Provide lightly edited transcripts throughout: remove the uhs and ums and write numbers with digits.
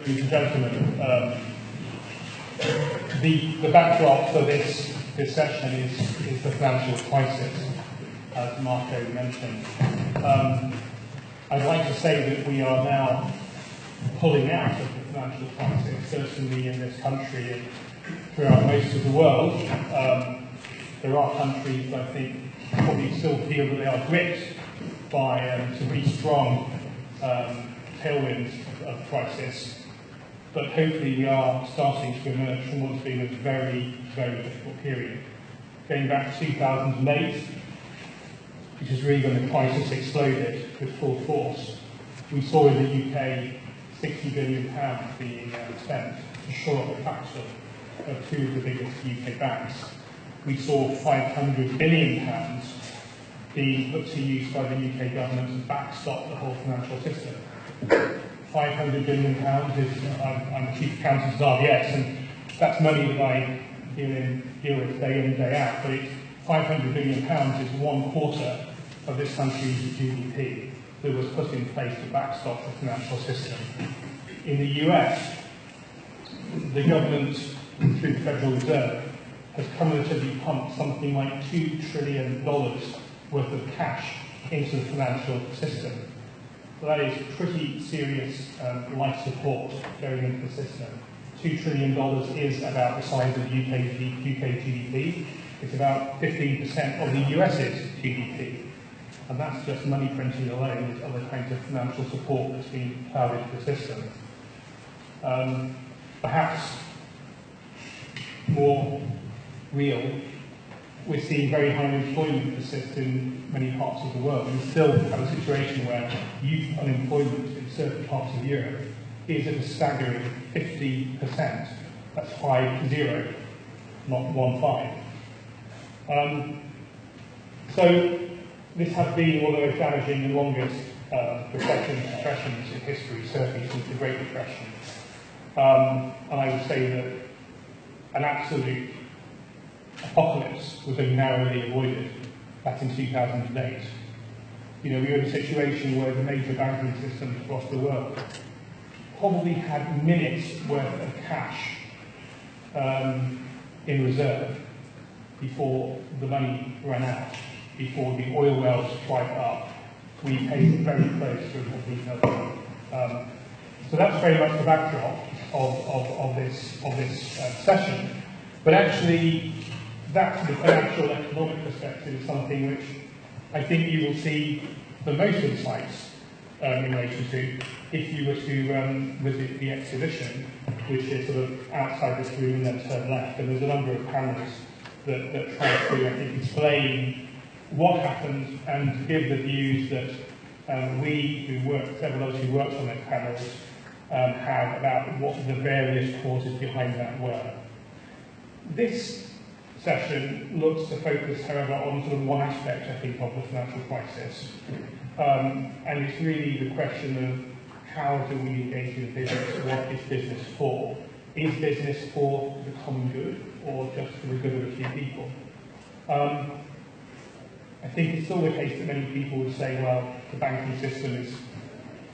Ladies and gentlemen, the backdrop for this session is the financial crisis, as Marco mentioned. I'd like to say that we are now pulling out of the financial crisis, certainly in this country and throughout most of the world. There are countries, I think, probably still feel that they are gripped by some pretty strong tailwinds of crisis. But hopefully we are starting to emerge from what's been a very, very difficult period. Going back to 2008, which is really when the crisis exploded with full force, we saw in the UK £60 billion being spent to shore up the capital of two of the biggest UK banks. We saw £500 billion being put to use by the UK government to backstop the whole financial system. £500 billion is, I'm the chief accountant at RBS, and that's money that I deal with day in, day out, but £500 billion is 1/4 of this country's GDP that was put in place to backstop the financial system. In the US, the government, through the Federal Reserve, has cumulatively pumped something like $2 trillion worth of cash into the financial system. So that is pretty serious life support going into the system. $2 trillion is about the size of UK GDP. It's about 15% of the US's GDP. And that's just money printing alone with other kinds of financial support that's been plowed into the system. Perhaps more real, we're seeing very high unemployment persist in many parts of the world. We still have a situation where youth unemployment in certain parts of Europe is at a staggering 50%. That's 50, not 15. So this has been one of the most damaging and longest depressions in history, certainly since the Great Depression. And I would say that an absolute apocalypse was only narrowly avoided back in 2008. We were in a situation where the major banking systems across the world probably had minutes worth of cash in reserve before the money ran out, before the oil wells dried up. We paid very close to a complete meltdown. So that's very much the backdrop of this session. But actually, that from a financial and economic perspective is something which I think you will see the most insights in relation to if you were to visit the exhibition, which is sort of outside this room and then turn left. And there's a number of panels that try to, I think, explain what happened and give the views that several of us who worked on those panels, have about what the various causes behind that were. This session looks to focus, however, on sort of one aspect, I think, of the financial crisis. And it's really the question of how do we engage in business, what is business for? Is business for the common good or just for the good of a few people? I think it's still the case that many people would say, well, the banking system is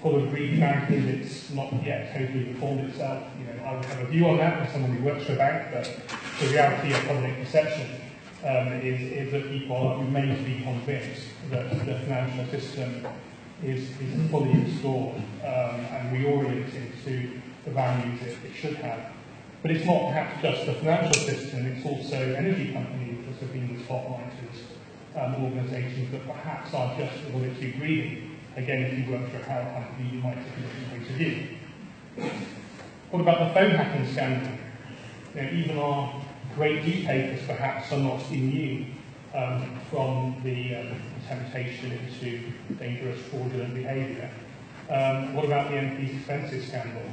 full of greedy bankers, it's not yet totally reformed itself. I would have a view on that as someone who works for a bank, but the reality of public perception is that people remain to be convinced that the financial system is fully restored and reoriented to the values it should have. But it's not perhaps just the financial system, it's also energy companies that have been the spotlight as organisations that perhaps are just a little bit too greedy. Again, if you work for a power company, you might take a different point of view. What about the phone hacking scandal? Even our great newspapers perhaps are not immune from the temptation into dangerous fraudulent behaviour. What about the MP's expenses scandal?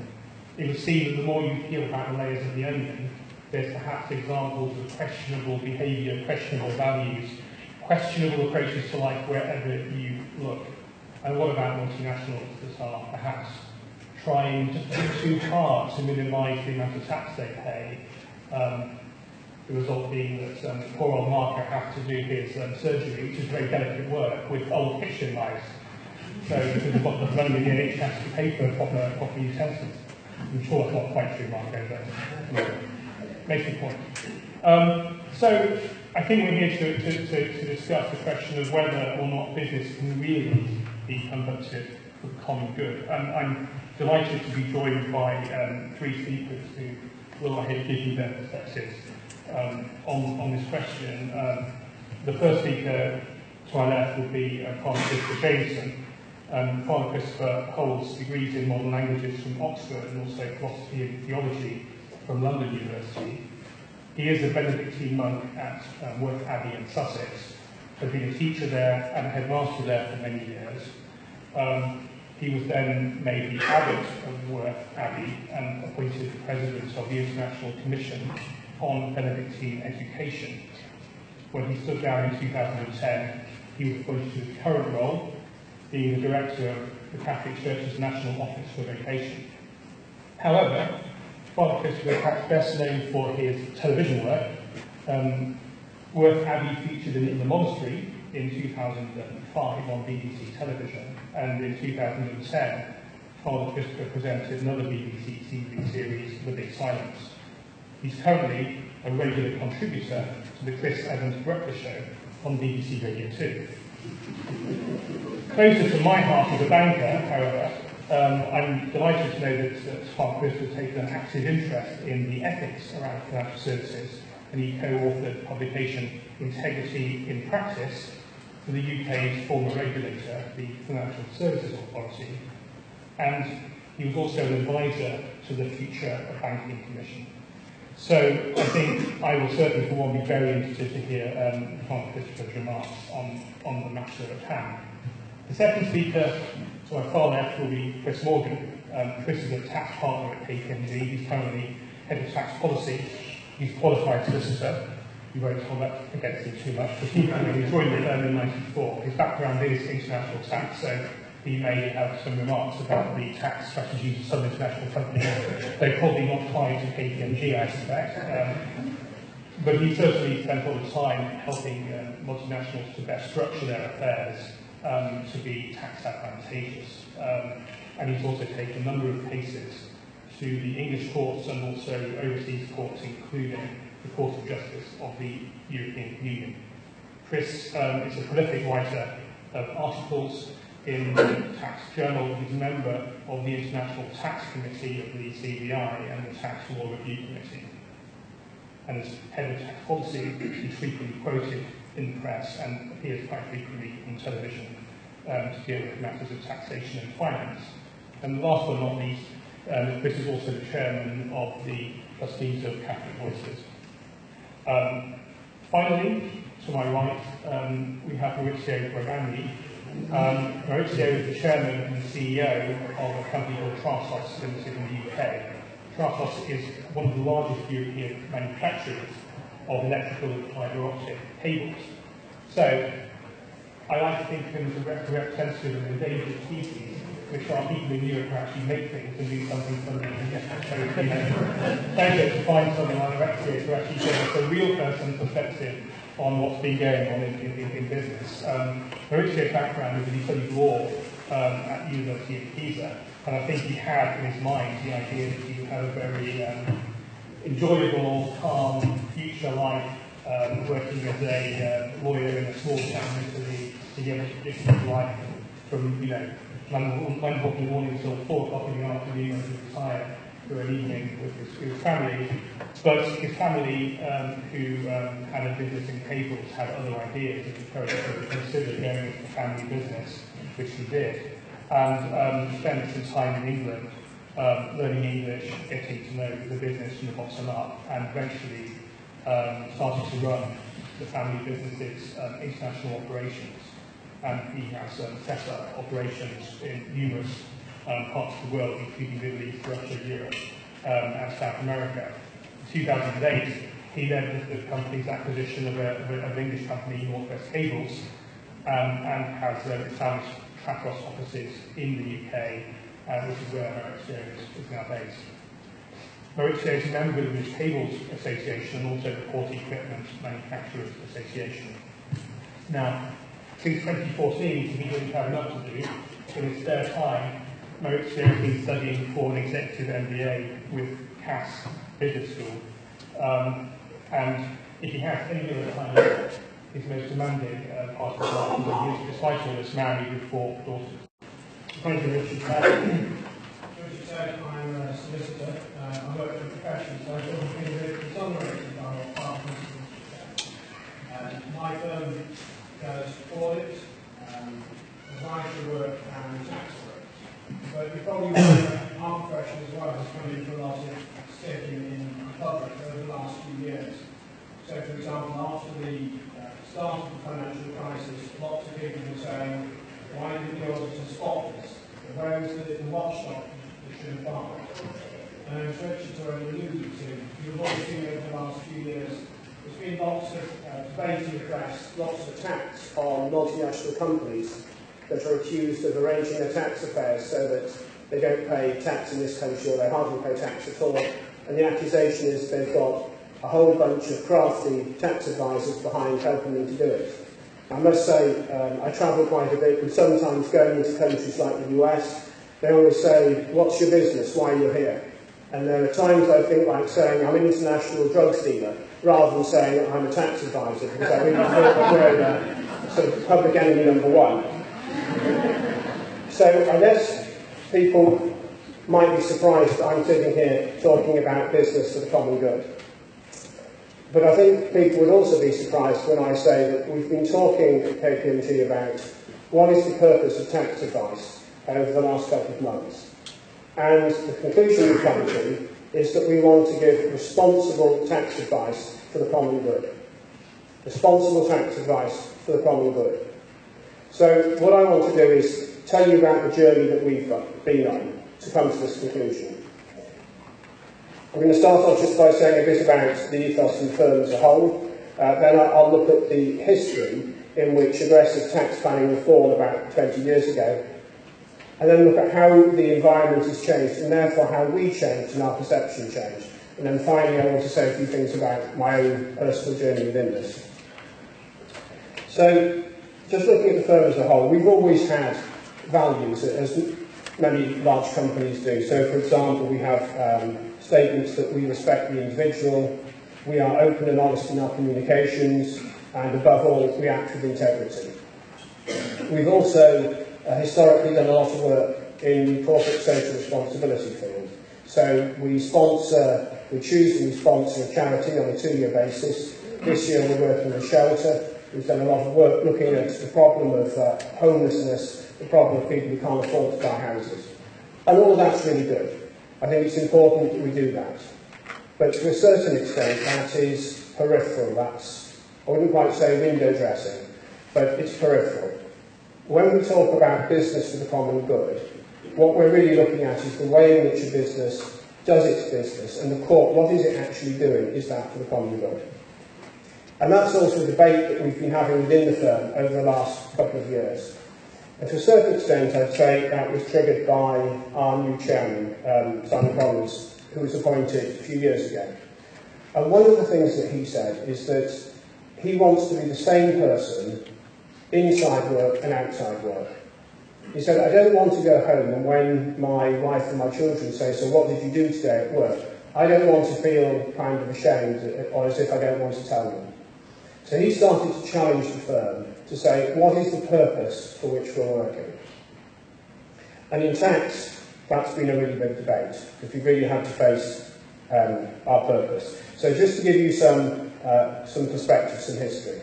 It would seem that the more you peel back the layers of the onion, there's perhaps examples of questionable behaviour, questionable values, questionable approaches to life wherever you look. And what about multinationals that are perhaps trying just too hard to minimise the amount of tax they pay? The result being that poor old Mark will have to do his surgery, which is very delicate work, with old kitchen knives. So because of what the running in the NHS to pay for proper utensils. I'm sure that's not quite true, Marco, but makes the point. So I think we're here to discuss the question of whether or not business can really be conducted for the common good. I'm delighted to be joined by three speakers who will give you their perspectives on this question. The first speaker to our left will be Father Christopher Jameson. Father Christopher holds degrees in modern languages from Oxford and also philosophy and theology from London University. He is a Benedictine monk at Worth Abbey in Sussex, has been a teacher there and headmaster there for many years. He was then made the abbot of Worth Abbey and appointed the president of the International Commission on Benedictine Education. When he stood down in 2010, he was appointed to his current role, being the director of the Catholic Church's National Office for Vocation. However, Father Christopher is perhaps best known for his television work. Worth Abbey featured in The Monastery in 2005 on BBC television, and in 2010, Father Christopher presented another BBC TV series, The Big Silence. He's currently a regular contributor to the Chris Evans Breakfast Show on BBC Radio 2. Closer to my heart as a banker, however, I'm delighted to know that Father Christopher has taken an active interest in the ethics around financial services, and he co-authored the publication Integrity in Practice for the UK's former regulator, the Financial Services Authority, and he was also an advisor to the Future of Banking Commission. So I think I will certainly, for one, be very interested to hear Father Christopher's remarks on the matter at hand. The second speaker to my far left will be Chris Morgan. Chris is a tax partner at KPMG. He's currently head of tax policy. He's a qualified solicitor. You won't hold that against him too much, but he joined the firm in '94. His background is international tax, so he may have some remarks about the tax strategies of some international companies. They're probably not tied to KPMG, I suspect. But he certainly spent a lot of time helping multinationals to best structure their affairs to be tax advantageous. And he's also taken a number of cases to the English courts and also overseas courts, including the Court of Justice of the European Union. Chris is a prolific writer of articles in the Tax Journal. He's a member of the International Tax Committee of the CBI and the Tax Law Review Committee. And as head of tax policy, he's frequently quoted in the press and appears quite frequently on television to deal with matters of taxation and finance. And last but not least, Chris is also the chairman of the trustees of Catholic Voices. Finally, to my right, we have Maurizio Guaragni. Maurizio is the chairman and CEO of a company called Trasos Limited in the UK. Trasos is one of the largest European manufacturers of electrical and fibre optic cables. So, I like to think of him as a representative of an endangered species, which are people in Europe who actually make things and do something for them. So, thank you to find someone like Maurizio to actually give us a real person perspective on what's been going on in business. Maurizio's background is that he studied law at the University of Pisa, and I think he had in his mind the idea that he would have a very enjoyable, calm, future life working as a lawyer in a small town in Italy, to be able to predict his life from, one o'clock in the morning until 4 o'clock in the afternoon and to retire for an evening with his family. But his family, who had a business in cables, had other ideas and encouraged him to consider going into the family business, which he did. And spent some time in England learning English, getting to know the business from the bottom up, and eventually started to run the family business's international operations. And he has set up operations in numerous parts of the world, including the Middle East, Russia, Europe, and South America. In 2008, he led the company's acquisition of an English company, North West Cables, and has established Trasos offices in the UK, which is where Maurizio is now based. Maurizio is a member of the English Cables Association and also the Port Equipment Manufacturers Association. Now, since 2014, he didn't have enough to do. In his spare time, my experience in studying for an executive MBA with Cass Business School. And if he has any other kind of his most demanding part of his life, he is despite all this married with 4 daughters. Thank you, Richard. Richard said I'm a solicitor. I work for a profession, so I've sort of been a bit exonerated by what our principles say. My firm does audit, advisory work and tax work. But you probably know that our profession as well has come into a lot of sticking in the public over the last few years. So, for example, after the start of the financial crisis, lots of people were saying, why did the auditor spot this? Where is the watchdog that should have gone? And as Richard's already alluded to, you've all seen over the last few years, there's been lots of debate in the press, lots of attacks on multinational companies that are accused of arranging their tax affairs so that they don't pay tax in this country or they hardly pay tax at all. And the accusation is they've got a whole bunch of crafty tax advisors behind helping them to do it. I must say, I travel quite a bit, and sometimes going into countries like the US, they always say, what's your business, why are you here? And there are times I think like saying, I'm an international drugs dealer, rather than saying I'm a tax advisor, because I really feel that we're sort of public enemy number 1. So I guess people might be surprised that I'm sitting here talking about business for the common good. But I think people would also be surprised when I say that we've been talking at KPMG about what is the purpose of tax advice over the last couple of months. And the conclusion we've come to is that we want to give responsible tax advice for the common good. Responsible tax advice for the common good. So what I want to do is tell you about the journey that we've been on to come to this conclusion. I'm going to start off just by saying a bit about the ethos and firm as a whole. Then I'll look at the history in which aggressive tax planning was born about 20 years ago. And then look at how the environment has changed and therefore how we changed and our perception changed. And then finally I want to say a few things about my own personal journey within this. So, just looking at the firm as a whole, we've always had values, as many large companies do. So, for example, we have statements that we respect the individual, we are open and honest in our communications, and above all, we act with integrity. We've also historically done a lot of work in the corporate social responsibility field. So we choose and sponsor a charity on a 2-year basis. This year we're working with Shelter. We've done a lot of work looking at the problem of homelessness, the problem of people who can't afford to buy houses. And all of that's really good. I think it's important that we do that. But to a certain extent, that is peripheral. That's, I wouldn't quite say window dressing, but it's peripheral. When we talk about business for the common good, what we're really looking at is the way in which a business does its business, and the core, what is it actually doing? Is that for the common good? And that's also a debate that we've been having within the firm over the last couple of years. And to a certain extent, I'd say that was triggered by our new chairman, Simon Collins, who was appointed a few years ago. And one of the things that he said is that he wants to be the same person inside work and outside work. He said, I don't want to go home and when my wife and my children say, so what did you do today at work? I don't want to feel kind of ashamed or as if I don't want to tell them. So he started to challenge the firm to say, what is the purpose for which we're working? And in tax, that's been a really big debate, because we really had to face our purpose. So just to give you some perspective, some history.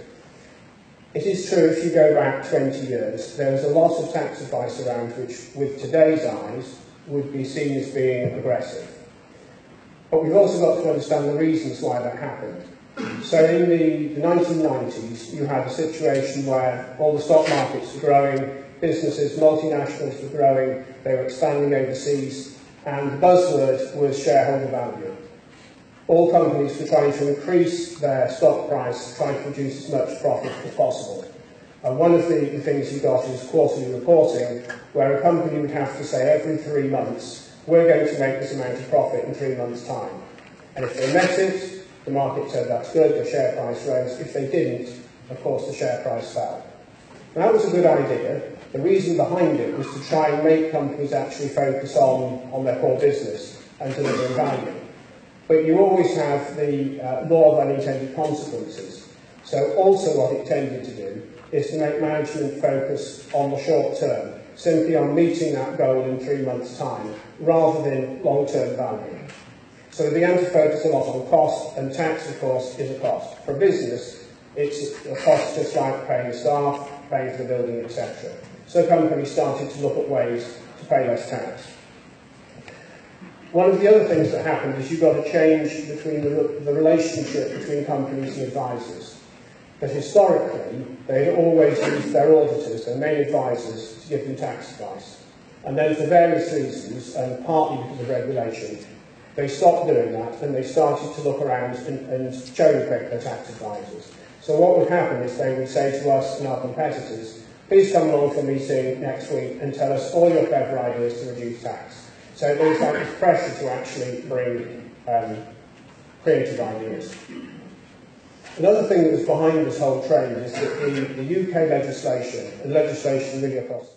It is true, if you go back 20 years, there was a lot of tax advice around which, with today's eyes, would be seen as being aggressive. But we've also got to understand the reasons why that happened. So in the 1990s, you had a situation where all the stock markets were growing, businesses, multinationals were growing, they were expanding overseas, and the buzzword was shareholder value. All companies were trying to increase their stock price, trying to produce as much profit as possible. And one of the things you got is quarterly reporting, where a company would have to say every 3 months, we're going to make this amount of profit in 3 months' time. And if they met it, the market said that's good, the share price rose. If they didn't, of course, the share price fell. Now, that was a good idea, The reason behind it was to try and make companies actually focus on their core business and delivering value. But you always have the law of unintended consequences. So also what it tended to do is to make management focus on the short term, simply on meeting that goal in 3 months' time, rather than long-term value. So they began to focus a lot on cost, and tax, of course, is a cost. For business, it's a cost just like paying staff, paying for the building, etc. So companies started to look at ways to pay less tax. One of the other things that happened is you got a change between the relationship between companies and advisors. But historically, they had always used their auditors, their main advisors, to give them tax advice. And then for various reasons, and partly because of regulation, they stopped doing that and they started to look around and cherry-pick their tax advisors. So what would happen is they would say to us and our competitors, please come along for a meeting next week and tell us all your clever ideas to reduce tax. So there was like this pressure to actually bring creative ideas. Another thing that was behind this whole trend is that the UK legislation, and legislation really across